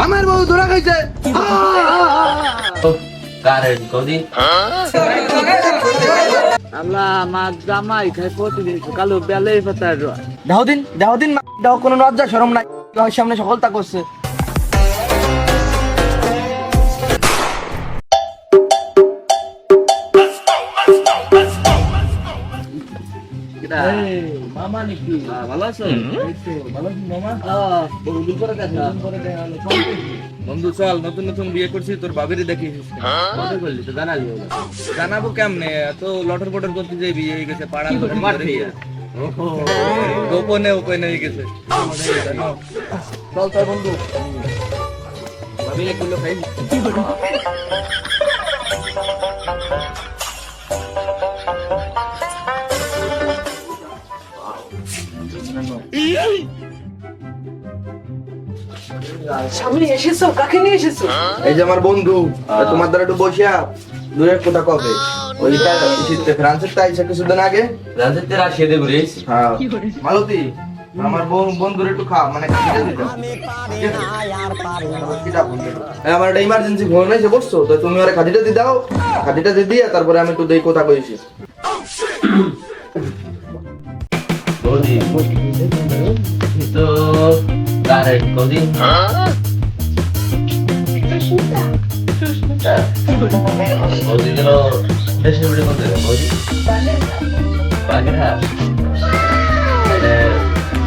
আমার বউ ধরা খাইছে। কারেন্ট কদি আল্লাহ আমার জামাই খাই প্রতিদিন সকালে বেলে পাতার দেহ দিন দেহ কোনো লজ্জা শরম নাই, তোর সামনে সকলতা করছে। মামা নাকি ভালো আছো? ভালো আছি মামা। বহুদিন পরে দেখা। বন্ধু চল, নতুন নতুন বিয়ে করছি, তোর বাবিরে দেখিস। কত করলি তো জানালি ওরা? জানাবো কেমনে, এত লটর পটর করতে যে বিয়ে হয়ে গেছে পাড়া গোপনে ওপনে হয়ে গেছে। চল তোর বন্ধু ভাবিলে করলো খাই। সামনে এসেছো, কাকে নিয়ে এসেছো? এই যে আমার বন্ধু, তোমার দ্বারা একটু বসিয়া দূরের কথা কবে ওইটা ফ্রান্সের তাই কিছুদিন আগে রাজেতে রাশিয়া দেব রে। হ্যাঁ মালতী আমার বন্ধুর একটু খা মানে আমার একটা ইমার্জেন্সি ফোন এসে বসছো, তো তুমি ওরা খাদিটা দিয়ে দাও, খাদিটা দিয়ে দিয়ে তারপরে আমি একটু দেই কথা কইছি। কদি তো কারেন্ট কদি কদি দিল দেশে বিড়ে করতে কদি বাগেরহাট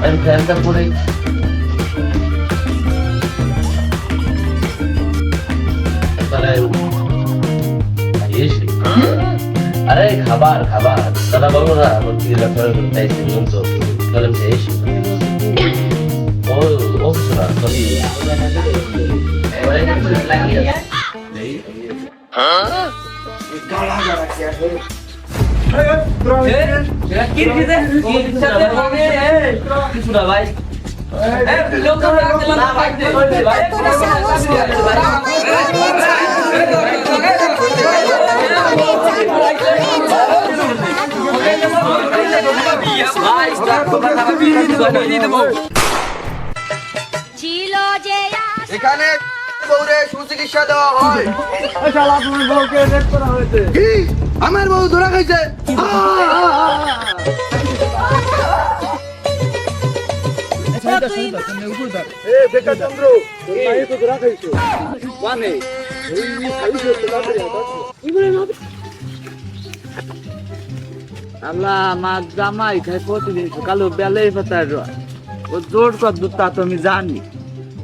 আমি ফ্যানটা পড়ে আরে খাবার খাবার দাদা বলো না ও ও কিছু না সরি কিছু না ভাই এখানে বউরে সুচিকিৎসা দেওয়া হয়। কি? আমার বউ ধরা খাইছে। আল্লাহ আমার জামাই খাই প্রতিদিন সকালে বেলে পাতার ও জোর কর দুধ তা তো আমি জানি।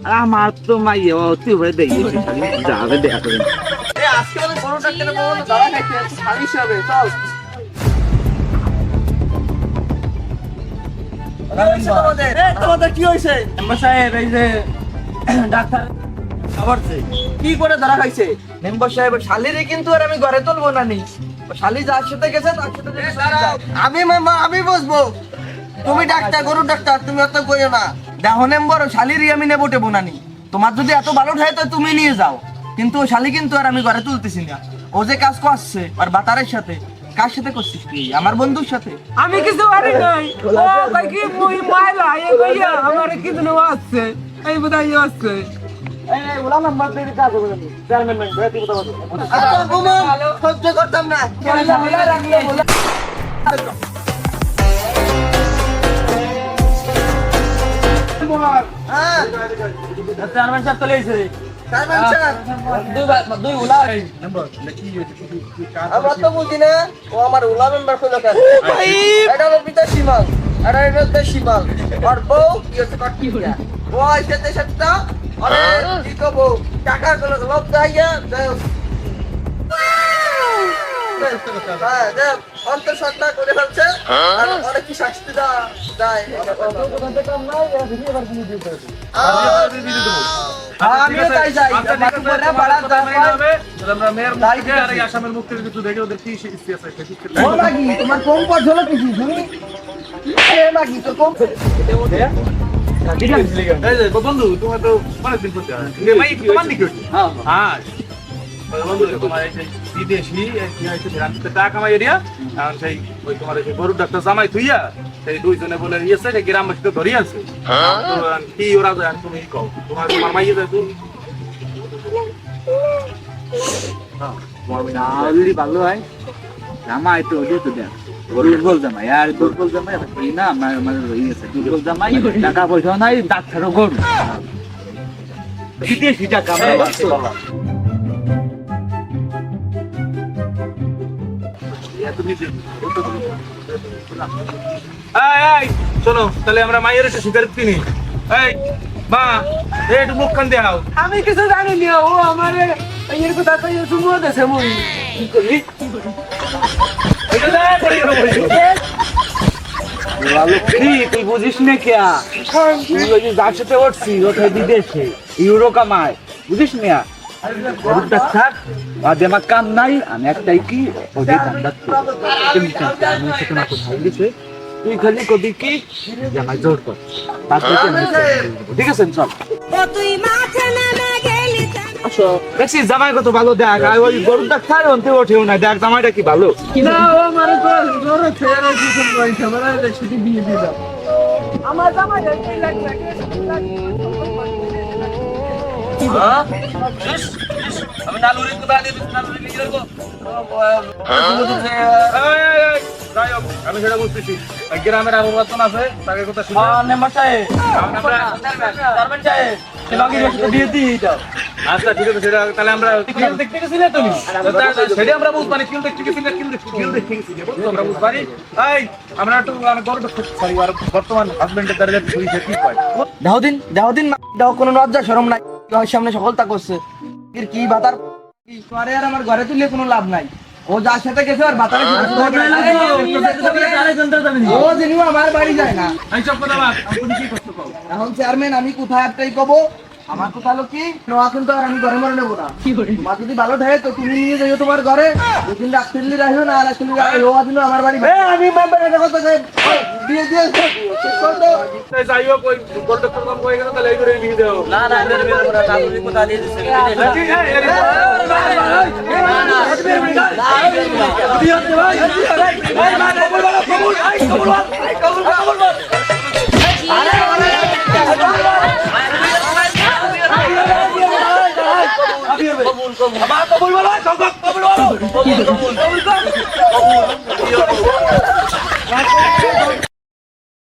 আর আমার তো মাইয়ে অতি হয়ে দেখি যাবে দেখা করে। আজকে আমাদের বড় ডাক্তারের বউ ধরা খাইছে, সার্ভিস হবে। চল তোমাদের কি হয়েছে? সাহেব এই যে ডাক্তার কি করে ধরা খাইছে? মেম্বার সাহেব শালিরে কিন্তু আর আমি ঘরে তুলবো না নি, শালি যার সাথে গেছে তার সাথে আমি আমি বসবো। তুমি ডাক্তার, গরুর ডাক্তার, তুমি অত কইও না। দেখো মেম্বার শালিরই আমি নেবো টেবো না নি। তোমার যদি এত ভালো ঠায় তো তুমি নিয়ে যাও, কিন্তু ও শালি কিন্তু আর আমি ঘরে তুলতেছি না। ও যে কাজ করছে আর বাতারের সাথে, কার সাথে করছিস তুই? আমার বন্ধুর সাথে। আমি কিছু পারি নাই। ও ভাই কি মুই মাইলা এই কইয়া আমার কিছু না আছে এই বুদাই আছে। সহ্য করতাম না। চেয়ারম্যান সাহেব চলে এসেছে। দুই উলা আমরা তো বুঝি না ও আমার উলা মেম্বার কইলো কেন? এটা হলো বিদেশি মাল, এটা হলো দেশি মাল। আর বউ কি হচ্ছে কাটি হইয়া ও আইছে দেশটা। আরে কি কব, টাকা গুলো লোভ দাইয়া দেও। হ্যাঁ দেও, অন্তঃসত্ত্বা করে ফেলছে আর অনেক কি শাস্তি দেয়। আমিও তাই যাই। আসামের মুক্তির কিছু দেখে ওদের কি ইতিহাস আছে ও লাগি তোমার কম পথ হলো কিছু তুমি এ লাগি তো কম বন্ধু তোমার তো অনেকদিন করতে হয় তোমার নাকি হ্যাঁ বন্ধু তোমার এই যে বিদেশি কি হয়েছে রান্নাতে টাকা কামাই এরিয়া এখন সেই ওই তোমার এই গরুর ডাক্তার জামাই থুইয়া সেই দুইজনে বলে ইয়েছে যে গ্রামবাসীতে ধরিয়ে আছে কি ওরা তুমি কও তোমার মাইয়ে যায় তাহলে ভালো হয় জামাই তো ওদের তো দেখ দুর্বল জামাই আর দুর্বল জামাই এই না আমার আমার হয়ে গেছে দুর্বল জামাই টাকা পয়সা নাই ডাক্তারও গরু বিদেশি টাকা শোনো তাহলে আমরা মায়ের একটু সিগারেট কিনি এই মা এই একটু মুখ খান দেও আমি কিছু জানি না ও আমার এর কথা তো শুনো দেছে মুই কি করলি এটা না পড়ে তুই বুঝিস না কে তুই ওই যে যার সাথে উঠছি ওঠাই বিদেশে ইউরো কামায় বুঝিস না গরুর ডাক্তার বাদে আমার কাম নাই আমি একটাই কি ওদের আমার সাথে না কোথায় গেছে তুই খালি কবি কি যে আমার জোর কর তারপরে ঠিক আছে চল তুই মাঠে নেমে গেলি দেখছিস জামাই কত ভালো দেখ আর ওই গরুর ডাক্তার অন্তে ওঠেও না দেখ জামাইটা কি ভালো না ও আমার তো জোর ফেরা কিছু পয়সা বলা সেটি দিয়ে দিলাম আমার জামাই এই লাগবে আমি নালুরি কোথা দিয়ে নালুরি নিয়ে যাবো আমি সেটা বুঝতেছি গ্রামের আবহাওয়া আছে তাকে কথা শুনে মেম্বার সাহেব আমরা চেয়ারম্যান সাহেব তোমাকে দিয়ে দিই এটা আচ্ছা ঠিক আছে সেটা তাহলে আমরা ফিল্ম দেখতে গেছিলে তুমি সেটা আমরা বুঝ পারি ফিল্ম দেখতে গেছিলে ফিল্ম দেখতে গেছিলে আমরা বুঝ পারি এই আমরা একটু আমি গর্ব সরি আর বর্তমান হাজবেন্ডের দরজা শুইছে কি কয় দাউদিন দাও কোনো লজ্জা শরম নাই ওর সামনে সকলতা করছে কি বাতার করে আর আমার ঘরে তুললে কোনো লাভ নাই ও যার সাথে গেছে আর বাতারে ও জিনিস আমার বাড়ি যায় না এই সব কথা বাদ আপনি কি করতে পাও এখন চেয়ারম্যান আমি কোথায় একটাই কব আমার কথা হলো কি নোয়া কিন্তু আর আমি ঘরে মরে নেবো না তোমার যদি ভালো থাকে তো তুমি নিয়ে যাইও তোমার ঘরে দুদিন ডাক্তারলি রাখিও না আর আসলে ও দিন আমার বাড়ি আমি মেম্বারের কথা দিয়ে দিয়ে যাই হোক ওই গর্ডক্টর কাম হয়ে গেল তাহলে এই করে নিয়ে দাও না না নালুরি কোথা দিয়ে দিছে কবুল